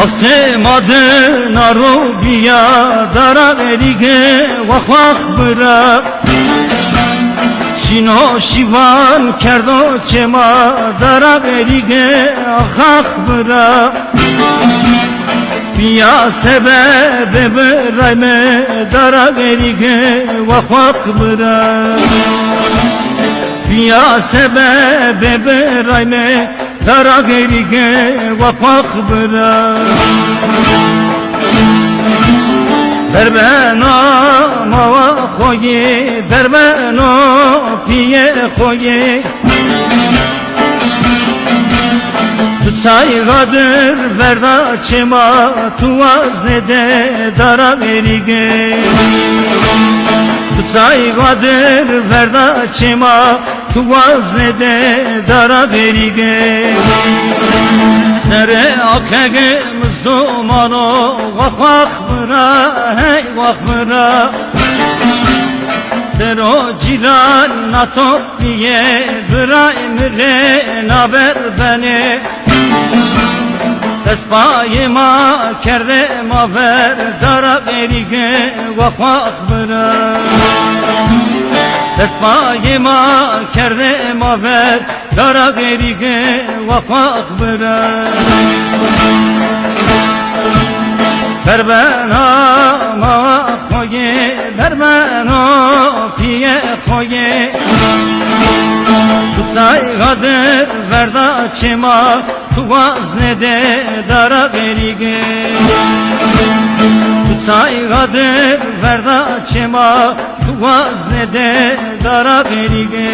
Astemadın arubiya dara verige vah vah bırak Şino şivan kerdo çema dara verige ah ah bırak Biya sebebe bırayme dara verige vah vah bırak Biya sebebe bırayme dara verige vah vah bırak Berbeno mava koyi berbeno piye koyi Tutsay gadır verda çema tuvaz ne de dara verige Tutsay gadır verda çema tuvaz ne de dara verige Nere akege mzdumano vah vah bıra hey vah bıra Dero cilan natok diye bıra emre naber beni Despayıma kerdem haber dara verige vah vah bıra Despayıma kerdem haber dara verige vah vah bıra Berbena ma koye berbeno piye koye Tutsay gadır verda çema tuvaz ne de dara verige Tutsay gadır verda çema tuvaz ne de dara verige